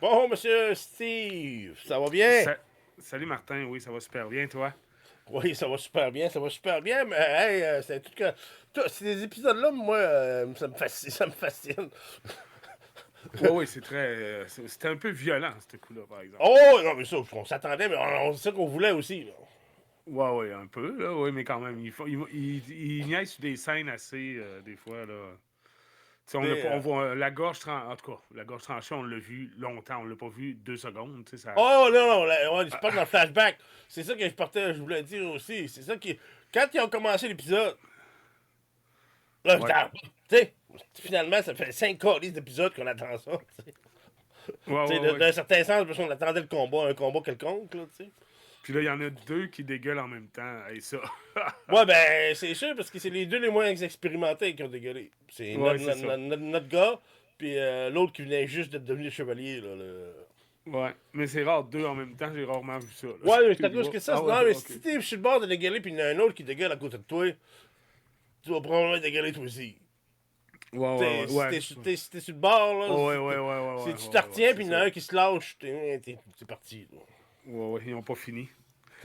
Bon, monsieur Steve, ça va bien? Salut Martin, oui, ça va super bien, toi? Oui, ça va super bien, ça va super bien, mais hey, c'est tout que. Ces épisodes-là, moi, ça me fascine, ça me fascine. Oui, oui, c'était un peu violent, ce coup-là, par exemple. Oh, non, mais ça, on s'attendait, mais c'est ça qu'on voulait aussi, là. Ouais, ouais, un peu, là, oui, mais quand même, ils niaisent sur des scènes assez, des fois, là. Tu sais, Tu sais, on voit en tout cas, la gorge tranchée, on l'a vu longtemps, on l'a pas vu 2 secondes, tu sais, ça... Oh, non, non, ouais, je parle dans le flashback. C'est ça que je voulais dire aussi. C'est ça qui. Quand ils ont commencé l'épisode, là, Ouais, tu sais, finalement, ça fait 5 d'épisodes qu'on attend ça, tu sais. ouais, Tu sais, ouais, ouais. d'un certain sens, parce qu'on attendait le combat, un combat quelconque, là, tu sais. Puis là, il y en a deux qui dégueulent en même temps, et ça... Ouais, ben, c'est sûr, parce que c'est les deux les moins expérimentés qui ont dégueulé. C'est Ouais, c'est ça. notre gars, puis l'autre qui venait juste d'être devenu chevalier, là. Ouais, mais c'est rare, deux en même temps, j'ai rarement vu ça, là. Ouais, mais c'est à cause Excuse-moi. que ça. Ah ouais, Non, mais ok. si t'es sur le bord de dégueuler, puis il y en a un autre qui dégueule à côté de toi, tu vas probablement dégueuler toi aussi. Ouais, ouais, ouais, Si ouais. t'es sur le bord, là, Oh, ouais, ouais, ouais, ouais, si ouais, tu te ouais, ouais, retiens, c'est puis il y en a ça. un qui se lâche, c'est parti, là. Ouais, ouais, ils n'ont pas fini.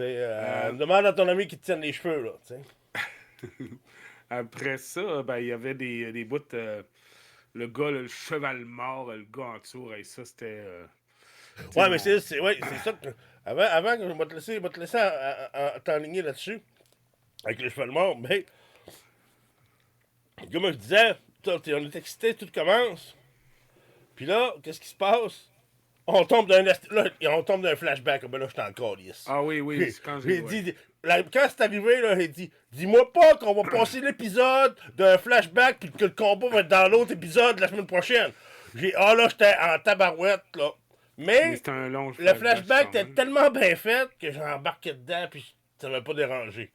Euh, Demande à ton ami qui te tienne les cheveux, là, tu sais. Après ça, ben, il y avait des bouts. Le gars, là, le cheval mort, le gars en dessous, et ça, c'était. Tu sais, Ouais, mais ouais, c'est ça que. Avant que je vais te laisser t'enligner là-dessus, avec le cheval mort, mais comme je disais, on est excité, tout commence. Puis là, qu'est-ce qui se passe? On tombe d'un flashback. Ben là, j'étais encore lisse. Ah oui, oui, c'est quand j'ai. J'ai Ouais. dit, quand c'est arrivé, là, il dit, dis-moi pas qu'on va passer l'épisode d'un flashback puis que le combat va être dans l'autre épisode la semaine prochaine. Là, j'étais en tabarouette, là. Mais Mais c'était un long le flashback flashback quand était même. tellement bien fait que j'ai embarqué dedans puis ça m'a pas dérangé. Ouais,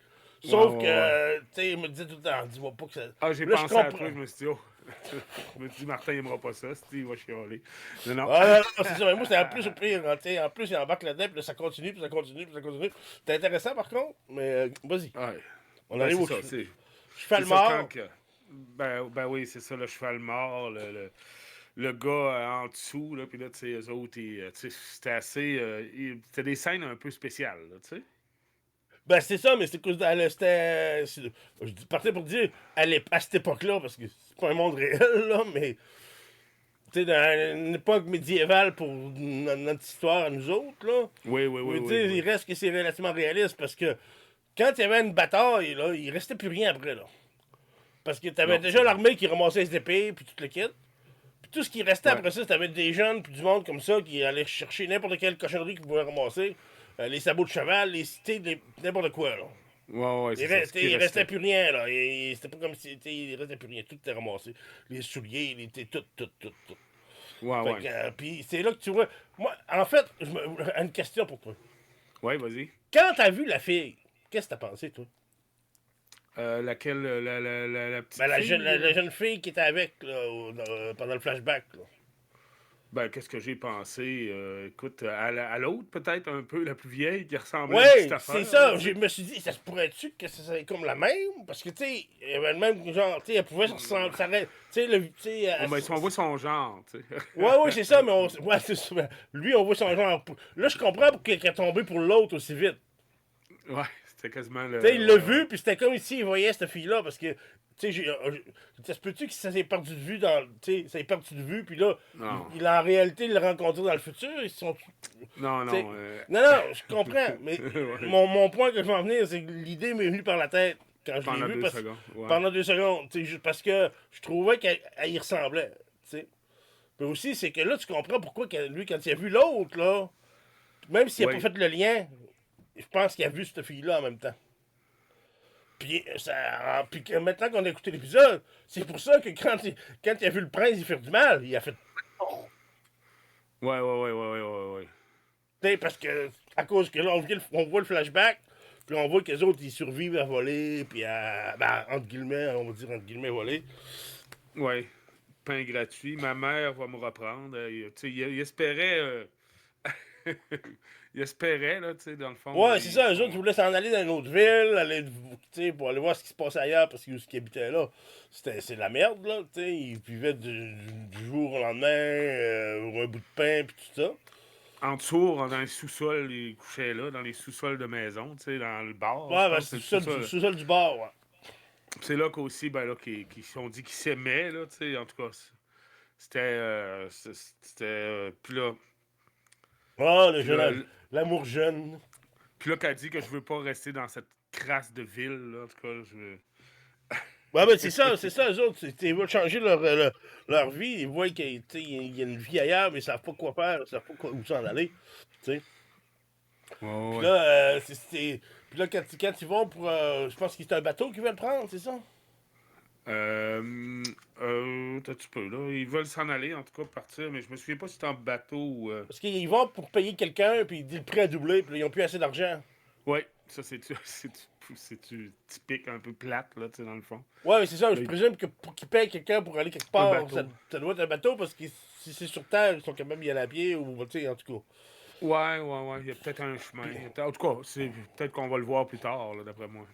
ouais, Sauf ouais. que, tu sais, il me disait tout le temps, dis-moi pas que ça. Ah, j'ai Là, je pensé à toi, comprends. je me suis dit, oh. Je me suis dit, Martin, il aimera pas ça, il va chialer. Non, non. Ah, non, non, c'est ça. Mais moi, c'est en plus au pire. Hein, en plus, il embarque là-dedans, puis là, ça continue, puis ça continue, puis ça continue. C'est intéressant, par contre, mais vas-y. Ouais. On Ben, arrive c'est au ça, c'est. C'est cheval ça quand mort. que. Ben oui, c'est ça, le cheval mort, le gars en dessous, là, puis là, tu sais, eux autres, tu sais, c'était assez. C'était des scènes un peu spéciales, là, tu sais. Ben, c'est ça, mais c'est cause je partais pour dire, à cette époque-là, parce que c'est pas un monde réel, là, mais. Tu sais, dans une époque médiévale pour notre histoire à nous autres, là. Oui, oui, Je oui, veux oui, dire, il oui. reste que c'est relativement réaliste, parce que quand il y avait une bataille, là, il restait plus rien après, là. Parce que t'avais Non, c'est déjà vrai. l'armée qui ramassait les épées, puis tout le kit. Puis tout ce qui restait Ouais. après ça, c'était des jeunes puis du monde comme ça qui allaient chercher n'importe quelle cochonnerie qu'ils pouvaient ramasser. Les sabots de cheval, les cités, n'importe quoi, là. Ouais, ouais, c'est ça, ce qui Il restait restait. plus rien, là. C'était pas comme si il restait plus rien. Tout était ramassé. Les souliers, tout. Ouais, Fait que, ouais. puis c'est là que tu vois. Moi, en fait, une question pour toi. Ouais, vas-y. Quand t'as vu la fille, qu'est-ce que t'as pensé, toi? Laquelle, la Ben, petite fille? la jeune fille qui était avec, là, pendant le flashback, là. Ben, qu'est-ce que j'ai pensé? Écoute, à l'autre, peut-être un peu, la plus vieille, qui ressemblait à une petite Ouais, c'est affaire, là, ça. tu Je sais. me suis dit, ça se pourrait-tu que ça serait comme la même? Parce que, tu sais, il y avait le même genre, tu sais, elle pouvait se ressembler. Tu sais, tu sais, Oh, ben, si on voit son genre, tu sais. ouais, ouais, c'est ça, mais ouais, c'est ça. Lui, on voit son genre. Là, je comprends pourquoi il est tombé pour l'autre aussi vite. Ouais, c'était quasiment Tu sais, le. il l'a Ouais, ouais. vu, puis c'était comme ici, il voyait cette fille-là, parce que, tu sais, ça se peut-tu que ça s'est perdu de vue dans. Tu sais, ça s'est perdu de vue, puis là, Non. en réalité, il l'a rencontré dans le futur, ils sont. Non, Tu sais, non. non, non, je comprends, mais Ouais. mon point que je veux en venir, c'est que l'idée m'est venue par la tête quand je l'ai Pendant vu, deux secondes. Ouais. pendant 2 secondes, tu sais, juste parce que je trouvais qu'elle y ressemblait, tu sais. Mais aussi, c'est que là, tu comprends pourquoi lui, quand il a vu l'autre, là, même s'il n'a pas Oui. fait le lien, je pense qu'il a vu cette fille-là en même temps. Puis que maintenant qu'on a écouté l'épisode, c'est pour ça que quand il a vu le prince, il fait du mal. Il a fait. Ouais, ouais, ouais, ouais, ouais, ouais, ouais. Tu sais, parce que, à cause que là, on voit le flashback, puis on voit que les autres, ils survivent à voler, puis à. Ben, entre guillemets, on va dire entre guillemets, voler. Ouais. Pain gratuit. Ma mère va me reprendre. Tu sais, il espérait. Il espérait, là, tu sais, dans le fond. Là, Ouais, c'est ça, eux autres, ils voulaient s'en aller dans une autre ville, aller, tu sais, pour aller voir ce qui se passait ailleurs, parce qu'ils habitaient là. C'est de la merde, là, tu sais. Ils vivaient du jour au lendemain, un bout de pain, puis tout ça. En dessous, dans les sous-sols, ils couchaient là, dans les sous-sols de maison, tu sais, dans le bar. Je Ouais, ben, pense c'est que c'est le sous-sol. le sous-sol du bar, ouais. C'est là qu'aussi, ben là, qu'ils se sont dit qu'ils s'aimaient, là, tu sais, en tout cas. C'était. C'était. Puis là. Ah, Puis là, l'amour jeune. puis là qu'elle dit que je veux pas rester dans cette crasse de ville, là, en tout cas, je veux. Ouais, ben, c'est ça, eux autres. Ils veulent changer leur vie. Ils voient qu'il y a une vie ailleurs, mais ils savent pas quoi faire, ils savent pas où s'en aller, tu sais. Ouais, Puis ouais. là, puis là quand ils vont pour. Je pense que c'est un bateau qu'ils veulent prendre, c'est ça? T'as tu peux, là. Ils veulent s'en aller, en tout cas, partir, mais je me souviens pas si c'était en bateau ou. Parce qu'ils vont pour payer quelqu'un, puis ils disent le prix a doublé, puis là, ils ont plus assez d'argent. Ouais, ça, c'est typique, un peu plate, là, tu sais, dans le fond. Ouais, mais c'est ça, je Là, présume que pour qu'ils payent quelqu'un pour aller quelque un part, bateau. ça doit être un bateau, parce que si c'est sur Terre, ils sont capables d'y aller à pied, ou, tu sais, en tout cas. Ouais. Il y a peut-être un chemin. En tout cas, peut-être qu'on va le voir plus tard, là, d'après moi.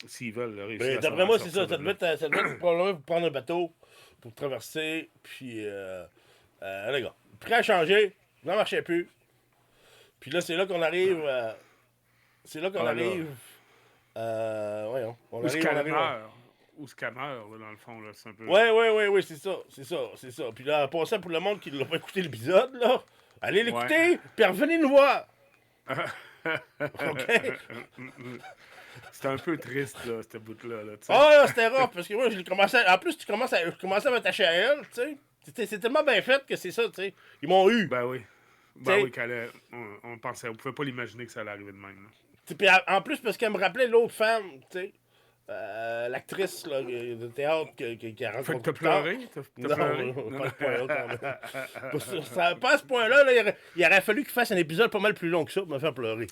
S'ils veulent là, réussir Mais à d'après moi, c'est sortir ça, de là. ça devait être probablement pour prendre un bateau, pour traverser, puis, les gars, le prix a changé, ça ne marchait plus. Puis là, c'est là qu'on arrive, c'est là qu'on Ah, là. arrive, voyons, Ou on arrive, scammer. Ou scammer, là, dans le fond, là, c'est un peu. Ouais, c'est ça. Puis là, en passant pour le monde qui l'a pas écouté l'épisode, là, allez Ouais. l'écouter, puis revenez nous voir. OK? C'était un peu triste, là, cette bout-là, là, tu sais. Ah, là, c'était rough, parce que moi, je l'ai commencé en plus, je commençais à m'attacher à elle, tu sais. C'est tellement bien fait que c'est ça, tu sais. Ils m'ont eu. Ben oui. Ben T'sais. oui, on pensait, on pouvait pas l'imaginer que ça allait arriver de même, là. Puis en plus, parce qu'elle me rappelait l'autre femme, tu sais. L'actrice là, de théâtre qui a Fait que rencontré t'as plus tard. pleuré? T'as Non, pleuré? pas à ce point-là quand même. Pas à ce point-là, là, il aurait fallu qu'il fasse un épisode pas mal plus long que ça pour me faire pleurer.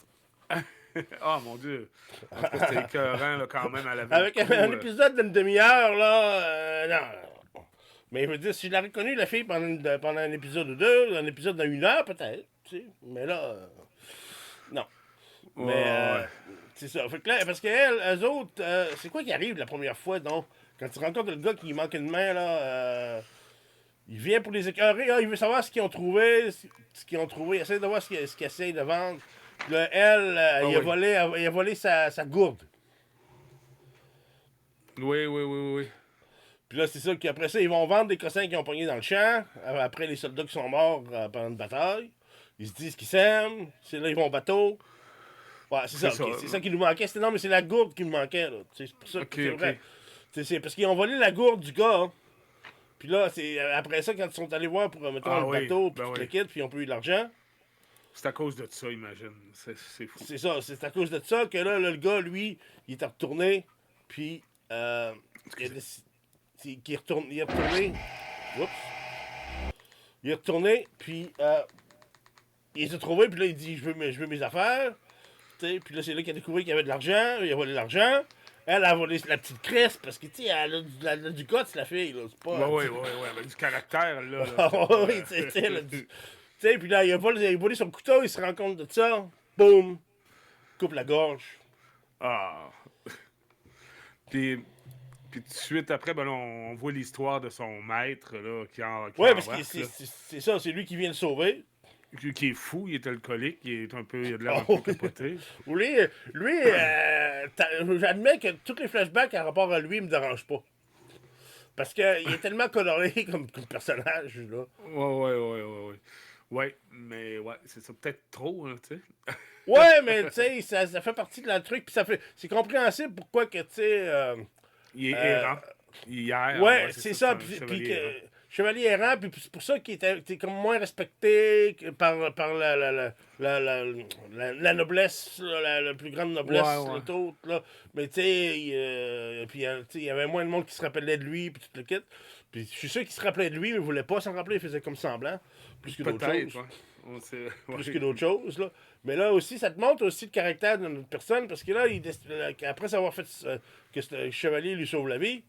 Ah, mon Dieu. En tout cas, c'était écœurant, là, quand même, à la Avec coup, un épisode d'une demi-heure, là, non. Mais je veux dire, si je l'aurais connu, la fille, pendant un épisode ou deux, un épisode d'une heure, peut-être, tu sais. Mais là, non. Ouais, Mais, ouais. c'est ça. Fait que là, parce eux autres, c'est quoi qui arrive la première fois, donc? Quand tu rencontres le gars qui manque une main, là, il vient pour les écœurer, il veut savoir ce qu'ils ont trouvé, il essaie de voir ce qu'ils essayent de vendre. Puis là, elle, Ah oui. il a volé sa gourde. Oui. Puis là, c'est ça qu'après ça, ils vont vendre des cossins qu'ils ont pognés dans le champ, après les soldats qui sont morts pendant une bataille. Ils se disent qu'ils s'aiment, c'est là ils vont au bateau. Ouais, c'est ça, ok. C'est ça qui nous manquait. Non, mais c'est la gourde qui nous manquait, là. C'est pour ça que c'est vrai. C'est parce qu'ils ont volé la gourde du gars. Hein. Puis là, c'est après ça, quand ils sont allés voir pour, mettons, le bateau, puis tout le kit, puis ils ont pas eu de l'argent. C'est à cause de ça, imagine. C'est fou. C'est ça, c'est à cause de ça que là, le gars, lui, il était retourné, puis il est retourné. Oups. Il est retourné, puis il s'est trouvé, puis là, il dit, je veux mes affaires. T'sais, puis là, c'est là qu'il a découvert qu'il y avait de l'argent, il a volé l'argent. Elle a volé la petite cresse, parce que, tu sais, elle a du code, c'est la fille, là. C'est pas. Ouais. Avec du caractère, là. Oui, tu sais, puis là, il a volé son couteau, il se rend compte de ça. Boum! Coupe la gorge. Ah. Puis tout de suite après, ben là, on voit l'histoire de son maître, là, Ouais, parce que embarque, là. c'est ça, c'est lui qui vient le sauver. Qui est fou, il est alcoolique, il a de l'air un Oh, peu capoté. lui j'admets que tous les flashbacks à rapport à lui me dérangent pas. Parce qu'il est tellement coloré comme personnage, là. Ouais. Ouais, mais ouais, c'est ça, peut-être trop, hein, tu sais. Ouais, mais tu sais, ça fait partie de la truc, puis c'est compréhensible pourquoi que, tu sais... Il est errant. Il erre, ouais, c'est ça, un puis chevalier que... errant. Chevalier errant, puis c'est pour ça qu'il était comme moins respecté par la noblesse, là, la plus grande noblesse, Ouais. tout, là. Mais tu sais, puis il y avait moins de monde qui se rappelait de lui, puis tout le kit. Puis je suis sûr qu'il se rappelait de lui, mais il voulait pas s'en rappeler, il faisait comme semblant, plus que d'autres Peut-être, choses. ouais. Plus que d'autres choses, là. Mais là aussi, ça te montre aussi le caractère de notre personne, parce que là, après avoir fait que ce chevalier lui sauve la vie,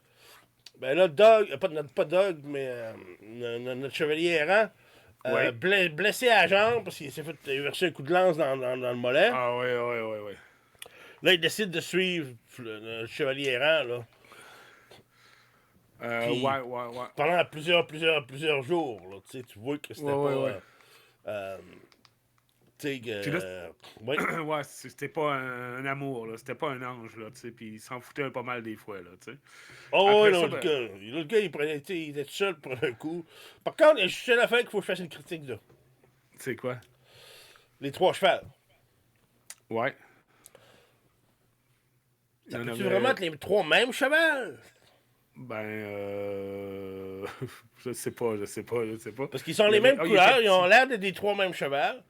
ben là, Doug, pas Doug, mais notre chevalier errant, Oui. Blessé à la jambe parce qu'il s'est fait il a reçu un coup de lance dans le mollet. Ah, ouais. Là, il décide de suivre le chevalier errant, là. Puis, Ouais. pendant plusieurs jours, là, tu vois que c'était pas. Ouais. Euh, tu sais, Puis là, oui. ouais, c'était pas un amour, là. C'était pas un ange, là, tu sais. Puis il s'en foutait pas mal des fois, là, tu sais. Oh, ouais, Après non, ça, le ben, gars, il prenait, tu sais, il était tout seul pour un coup. Par contre, je suis à la fin qu'il faut que je fasse une critique, là. c'est quoi? Les trois chevals. Ouais. Il y Ça en peut-tu avait. vraiment être les trois mêmes chevals? Ben, je sais pas. Parce qu'ils sont Il y les avait. mêmes Ah, il était couleurs, ils ont petit. l'air d'être des trois mêmes chevals.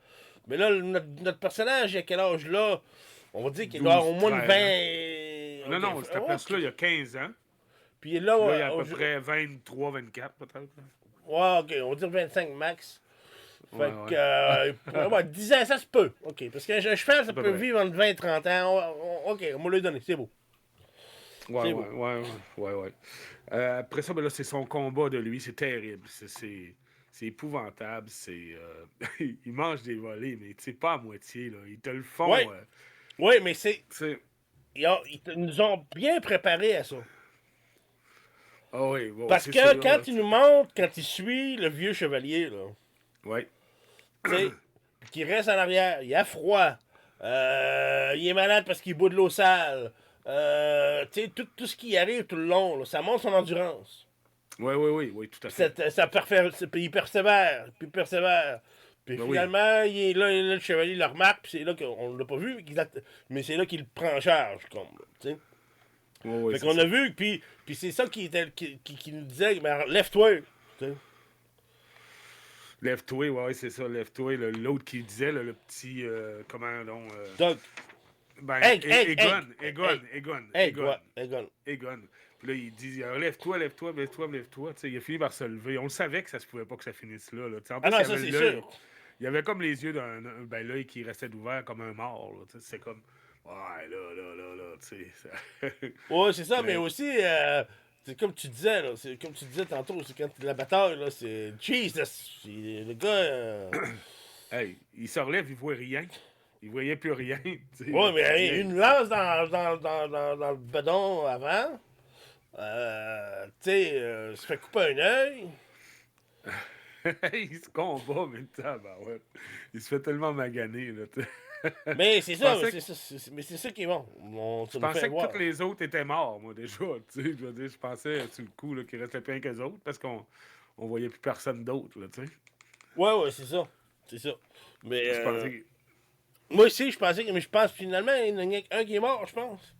Mais là, notre personnage, à quel âge là? On va dire qu'il doit avoir 12, au moins une 13 ans. 20. Non, Ok, non, cette ouais, place-là, il y a 15 ans. puis là, Puis là, il y a à peu près 23, 24, peut-être. ouais, ok, on va dire 25 max. Fait que, Ouais. ouais, 10 ans, ça se peut. Ok, parce qu'un cheval, ça À peu peut près. vivre entre 20 et 30 ans. Ok, on va lui donner, c'est beau. Ouais, C'est ouais, beau. ouais. Après ça, ben là, c'est son combat de lui. C'est terrible. C'est épouvantable. Il mange des volets, mais tu sais, pas à moitié, là. Ils te le font. Ouais, ouais, mais c'est. Tu sais. Nous ont bien préparé à ça. Ah oui, bon, Parce c'est que sûr, quand là. il nous montre, quand il suit le vieux chevalier, là, Ouais. tu sais, puis qu'il reste en arrière, il a froid, il est malade parce qu'il boit de l'eau sale, tu sais, tout ce qui arrive tout le long, là, ça montre son endurance. Oui, tout à Puis fait. puis il persévère, puis il persévère. Puis Ben oui. finalement, le chevalier le remarque, puis c'est là qu'on l'a pas vu, mais c'est là qu'il le prend en charge, comme, tu sais. Oui, Fait c'est qu'on ça. a vu, puis c'est ça qui nous disait, mais lève-toi, tu sais. Lève-toi, ouais, c'est ça, lève-toi. L'autre qui disait, le petit. Comment donc. Doug, Ben, Egg, Egon. Egon. Egon. Puis là, il dit lève-toi. Tu sais, il a fini par se lever. On le savait que ça se pouvait pas que ça finisse là. Tu sais, en Ah plus, non, il y ça avait c'est l'œil. sûr. Il y avait comme les yeux ben, l'œil qui restait ouvert comme un mort. Là, tu sais, c'est comme. Ouais, là. Tu sais. Ouais, c'est ça, mais Mais, aussi, c'est comme tu disais, là, c'est comme tu disais tantôt, c'est quand la bataille, là, c'est Jesus. Le gars. hey, il se relève, il voit rien. Il voyait plus rien. Tu sais, il Ouais, voit mais plus hey, rien. une lance dans le bedon avant. Tu sais, se fait couper un œil. Il se combat, mais ouais. Il se fait tellement maganer, là. Mais c'est Je ça, pensais que mais c'est ça qui est bon. Je Ça nous fait pensais que voir. tous les autres étaient morts, moi, déjà. Tu sais, je veux dire, je pensais, sur le coup, là, qu'il restait plus un qu'eux autres parce qu'on voyait plus personne d'autre, là, tu sais. Ouais, c'est ça. C'est ça. Mais Je pensais que... moi aussi, mais je pense finalement, il y en a un qui est mort, je pense.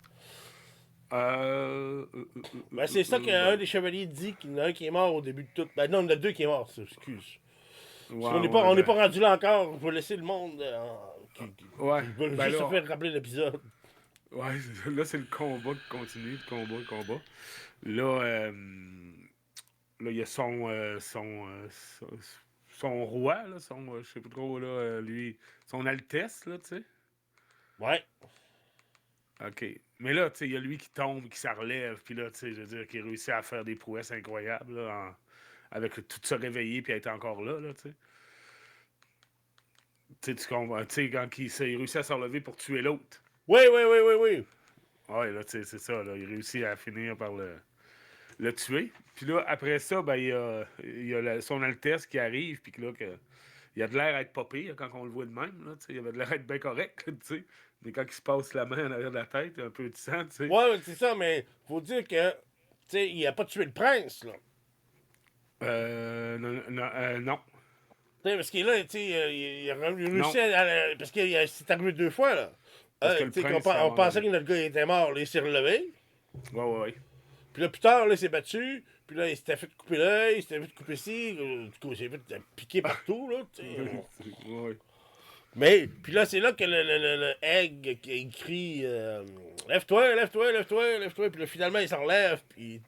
Ben, c'est ça qu'un ben, des chevaliers dit qu'il y en a un qui est mort au début de tout. Ben non, il y en a deux qui est mort, excuse. Parce qu'on ouais, n'est pas ben, rendu là encore. Il faut laisser le monde ouais, qui veulent ben juste se là, faire rappeler l'épisode. ouais, là, c'est le combat qui continue, le combat. Là, là, il y a son roi, là, je sais pas trop, là, lui, son Altesse, là, tu sais. Ouais. OK. Mais là, tu sais, il y a lui qui tombe, qui s'en relève, puis là, tu sais, je veux dire, qui réussit à faire des prouesses incroyables, là, avec tout se réveiller puis être encore là, tu sais. Tu comprends, tu sais, quand il réussit à se relever pour tuer l'autre. Oui. Ouais, là, tu sais, c'est ça, là, il réussit à finir par le tuer. Puis là, après ça, ben, il y a son Altesse qui arrive, puis que là, il a de l'air à être pas pire quand on le voit de même, là, tu sais, il avait de l'air à être bien correct, tu sais. Mais quand il se passe la main en arrière de la tête, un peu de sang, tu sais. Ouais, c'est ça, mais faut dire que, tu sais, il a pas tué le prince, là. Non. Tu sais, parce qu'il là, tu sais, il a Non. réussi parce que c'est arrivé deux fois, là. Parce que le Tu sais, prince s'est on pensait que abandonné. notre gars était mort, là, il s'est relevé. Ouais. Puis là, plus tard, là, il s'est battu. Puis là, il s'était fait couper l'œil, il s'était fait couper ici. Du coup, il s'est fait piquer partout, là. Tu sais. Ouais. Mais, puis là, c'est là que le Egg qui crie lève-toi. Puis là, finalement, il s'enlève. Puis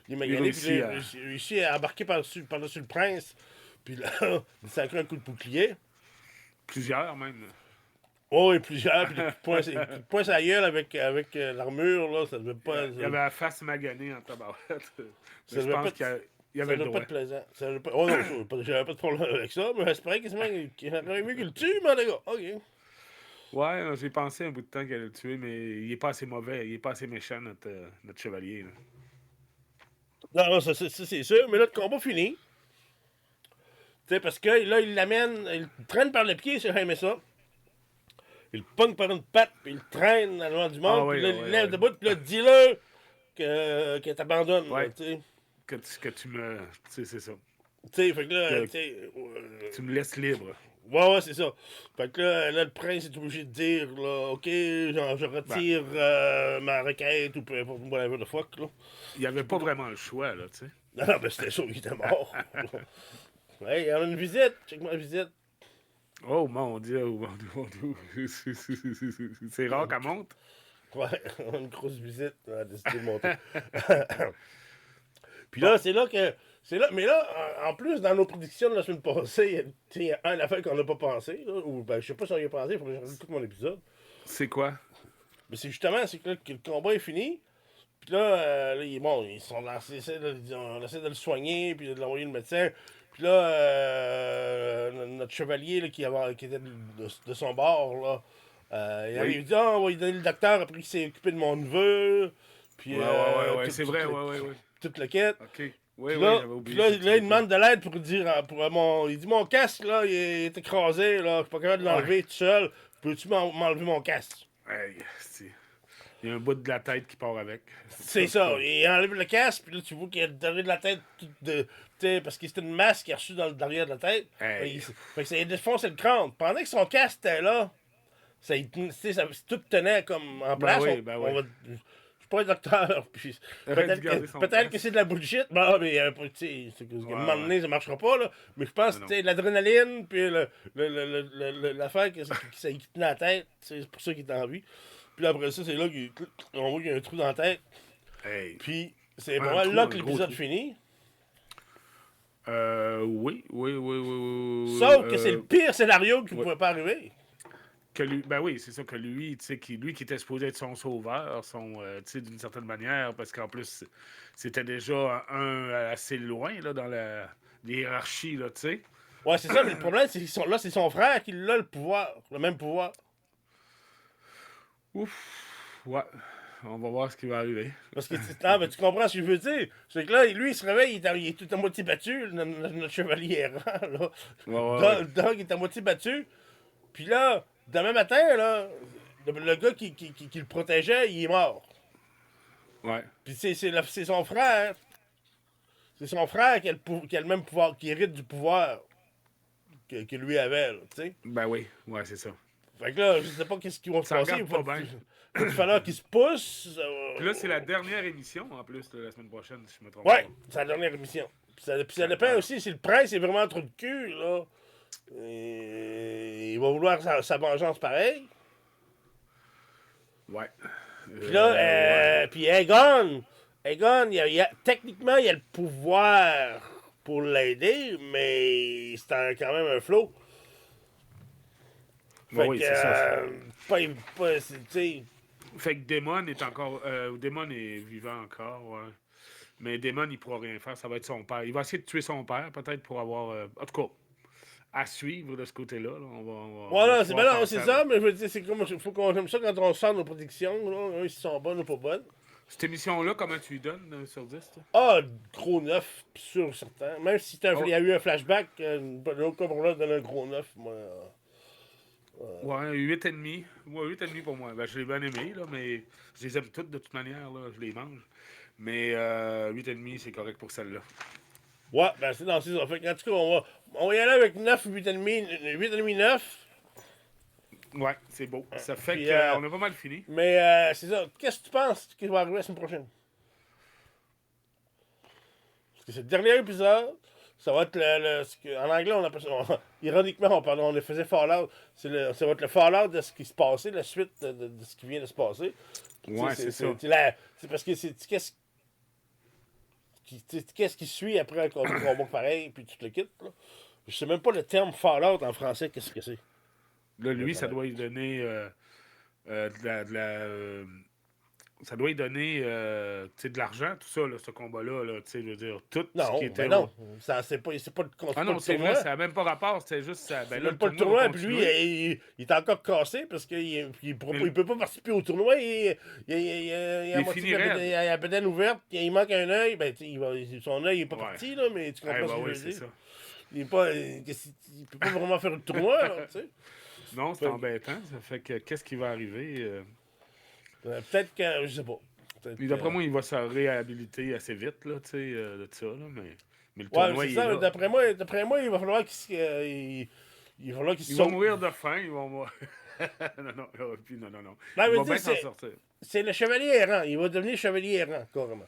il est magané. Puis réussit là, à... il réussit à embarquer par-dessus le prince. Puis là, il sacre un coup de bouclier. Plusieurs, même. Oh, et plusieurs. Puis des coups de poing sur la gueule avec l'armure, là. Ça devait Il pas. avait la face maganée en tabarouette. Ça Mais je devait pas. pense qu'il Il y Ça avait le doit pas droit. être plaisant. Ça doit pas... Oh non, j'avais pas de problème avec ça, mais j'espérais quasiment qu'il aurait mieux qu'il le tue, mais les gars, ok. Ouais, j'ai pensé un bout de temps qu'elle allait le tuer, mais il est pas assez mauvais, il est pas assez méchant, notre chevalier. Là. Non, non, ça, c'est sûr, mais là, le combat fini. Tu sais, parce que là, il l'amène, il le traîne par le pied, c'est aimé ça. Il le pogne par une patte, puis il le traîne à loin du Ah monde, puis oui, là, ah il le oui, lève oui. debout, puis là, dis-le que t'abandonnes, là, Ouais, tu sais. que tu me. Tu sais, c'est ça. Tu sais, fait que là, Que tu sais. tu me laisses libre. Ouais, c'est ça. Fait que là, le prince est obligé de dire, là, ok, genre, je Ben, retire ma requête, ou peu importe, whatever the fuck, là. il n'y avait pas vraiment le choix, là, tu sais. Non, non, ben c'était sûr qu'il était mort. Hey, il y a une visite, check-moi la visite. Oh mon Dieu, oh mon Dieu, mon Dieu. C'est rare qu'elle monte. Ouais, une grosse visite, on a décidé de monter. Puis Bon, là, c'est là que. C'est là, mais là, en plus, dans nos prédictions de la semaine passée, il y a un affaire qu'on n'a pas pensé, là, ou ben, je sais pas si on y a pensé, il faut que je regarde tout mon épisode. c'est quoi? Mais c'est justement, c'est que, là, que le combat est fini, puis là, bon, ils sont lancés, on essaie de le soigner, puis de l'envoyer le médecin. Puis là, notre chevalier là, qui était de son bord, là, il arrive, Oui. il dit, ah, on va lui donner le docteur, après qu'il s'est occupé de mon neveu, puis Ouais, c'est vrai, ouais. toute le quête. Ok. Oui, Puis oui, là, j'avais oublié. là, ce petit là, il bout-là. demande de l'aide pour dire, il dit, mon casque, là, il est écrasé, là, je suis pas capable de Ouais. l'enlever tout seul, peux-tu m'enlever mon casque? Hey, il y a un bout de la tête qui part avec. C'est ça, il enlève le casque, puis là, tu vois qu'il y a derrière de la tête, tu sais, parce que c'était une masse qu'il a reçue dans le derrière de la tête. Hey. Fait que ça a défoncé le crâne. Pendant que son casque était là, tout tenait comme en place. Ben oui. Je suis pas un docteur, puis Aurait dû garder son peut-être que casque. c'est de la bullshit. Bon, mais tu sais, à un moment donné, ça marchera pas, là. Mais je pense Non, que, tu sais, l'adrénaline, puis l'affaire qui tenait la tête, c'est pour ça qu'il est en vie. Puis après ça, c'est là qu'on voit qu'il y a un trou dans la tête. Hey. Puis c'est Un vraiment trou, là un que gros l'épisode trou. finit. Oui. Sauf que c'est le pire scénario qui ouais. pouvait pas arriver. Ben oui, c'est ça que lui, tu sais, lui qui était supposé être son sauveur, tu sais, d'une certaine manière, parce qu'en plus, c'était déjà un assez loin, là, dans la hiérarchie, là, tu sais. Ouais, c'est ça, mais le problème, c'est là, c'est son frère qui a le pouvoir, le même pouvoir. Ouf, ouais. On va voir ce qui va arriver. Parce que mais tu comprends ce que je veux dire. C'est que là, lui, il se réveille, il est tout à moitié battu, notre chevalier errant, là. Ouais. Doug est à moitié battu. Puis là, demain matin, là, le gars qui le protégeait, il est mort. Ouais. Puis c'est son frère. C'est son frère qui a le même pouvoir, qui hérite du pouvoir que lui avait, là, tu sais. Ben oui, ouais, c'est ça. Fait que là, je sais pas qu'est-ce qu'ils vont se Ça passer. regarde pas bien. Il va falloir qu'ils se poussent. Puis là, c'est la dernière émission, en plus, de la semaine prochaine, si je me trompe Ouais, pas. c'est la dernière émission. Puis ça dépend aussi si le prince est vraiment trop de cul, là. Il va vouloir sa vengeance pareil. Ouais. Puis là, puis Aegon, techniquement, il a le pouvoir pour l'aider, mais c'est quand même un flot. Fait oui, que, c'est ça. tu sais, Fait que Daemon est encore. Daemon est vivant encore, ouais. Mais Daemon, il pourra rien faire, ça va être son père. Il va essayer de tuer son père, peut-être pour avoir. En tout cas, à suivre de ce côté-là. Là. On va voilà, c'est pouvoir ben c'est passer à- ça, mais je veux dire, c'est comme, faut qu'on aime ça quand on sort nos prédictions, là, si sont bonnes ou pas bonnes. Cette émission-là, comment tu lui donnes sur 10? Toi? Ah, gros 9, sûr, certain. Même si Oh. il y a eu un flashback, l'autre cas pour là, donne un gros 9, moi. Ouais, 8,5. Ouais, 8,5 pour moi. Ben, je l'ai bien aimé, là, mais je les aime toutes de toute manière, là, je les mange. Mais 8,5, c'est correct pour celle-là. Ouais, ben c'est dans ça. Fait en tout cas, on va y aller avec 9, 8,5, 9. Ouais, c'est beau. Ça fait Puis, qu'on a pas mal fini. Mais c'est ça. Qu'est-ce que tu penses qui va arriver la semaine prochaine? Parce que c'est le dernier épisode. Ça va être en anglais, on appelle ça. Ironiquement, on faisait Fallout. Ça va être le Fallout de ce qui se passait, la suite de ce qui vient de se passer. Ouais, c'est ça. C'est parce que qu'est-ce qui suit après un combat pareil, puis tu te le quittes, là. Je sais même pas le terme Fallout en français, qu'est-ce que c'est. Là, lui, ça doit lui donner ça doit y donner tu sais, de l'argent, tout ça, là, ce combat-là. Là, tu sais, je veux dire, tout ce Non, qui était. ben non. C'est pas Ah pas non, le c'est tournoi. vrai, ça n'a même pas rapport. C'était juste. C'est Ben là, même le pas le tournoi va tournoi, puis lui, continuer. il est encore cassé parce qu'il Mais il peut pas participer au tournoi. Il a il moitié finirait. il a la bedaine ouverte, il manque un œil. Ben, tu sais, son œil est pas Ouais. parti, là, mais tu comprends Eh, ce ben que je oui, veux c'est dire. ça. Il est pas, il peut pas vraiment faire le tournoi, là, tu sais. Non, c'est Fait embêtant. Ça fait que qu'est-ce qui va arriver? peut-être que, je sais pas. Peut-être Puis que... d'après moi, il va se réhabiliter assez vite, là, tu sais, de ça, là, mais le Ouais, tournoi, c'est il est ça, là. d'après moi, il va falloir il va falloir qu'il se Ils vont sauve. mourir de faim, ils vont mourir. Non, non, puis non, non, non. Non, Ils mais vont tu bien sais, s'en sortir. c'est le chevalier errant. Il va devenir chevalier errant, carrément.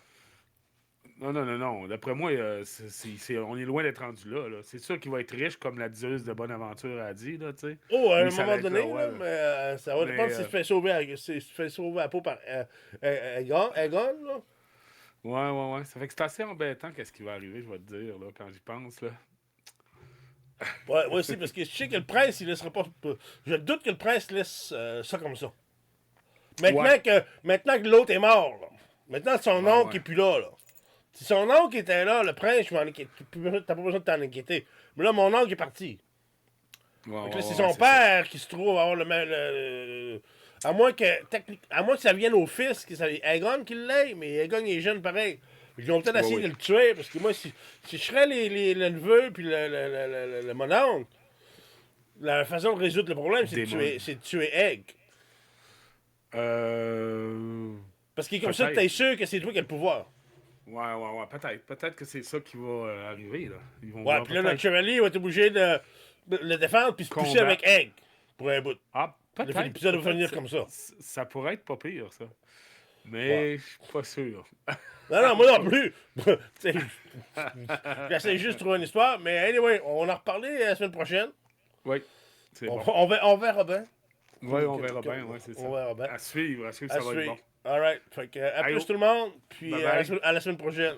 Non, non, non, non. D'après moi, on est loin d'être rendu là, là. C'est sûr qu'il va être riche, comme la diseuse de Bonaventure a dit, là, tu sais. Oh, à un Lui, ça va moment être donné, le roi, là, là. mais ça va dépendre Mais, s'il se fait sauver s'il se fait sauver à peau par Egon, là. ouais. Ça fait que c'est assez embêtant qu'est-ce qui va arriver, je vais te dire, là, quand j'y pense, là. Ouais, ouais, aussi, parce que je sais que le prince, il laissera pas. Je doute que le prince laisse ça comme ça. Ouais. Maintenant que l'autre est mort, là. Maintenant que son Ouais, oncle ouais. est plus là, là. Si son oncle était là, le prince, je m'en inquiète. T'as pas besoin de t'en inquiéter. Mais là, mon oncle est parti. Ouais, Donc ouais, là, c'est ouais, son c'est ça. père qui se trouve à avoir à moins que à moins que ça vienne au fils, que ça Aegon qui l'ait, mais Aegon il est jeune pareil. Ils vont peut-être Ouais, essayer oui. de le tuer, parce que moi, si je serais le neveu puis le mononcle, la façon de résoudre le problème, Démon. c'est de tuer Egg. Parce que comme ça, t'es Peut-être. sûr que c'est toi qui as le pouvoir. Ouais, peut-être. Peut-être que c'est ça qui va arriver, là. Ils vont Ouais, vouloir puis là, notre peut-être chevalier va être obligé de le défendre puis se pousser avec combattre. Egg pour un bout. Ah, L'épisode va peut-être. finir comme ça. Ça pourrait être pas pire, ça. Ouais. Mais je suis pas sûr. Non, non, moi non plus. Tu sais, j'essaie juste de trouver une histoire, mais anyway, on en reparler la semaine prochaine. Oui, c'est bon. On verra bien. Oui, on verra bien, ouais, c'est ça. On verra bien. À suivre, À ça va être suivre. bon. Alright. Fait que, à Allez, plus tout le monde, puis bye bye. à la semaine prochaine.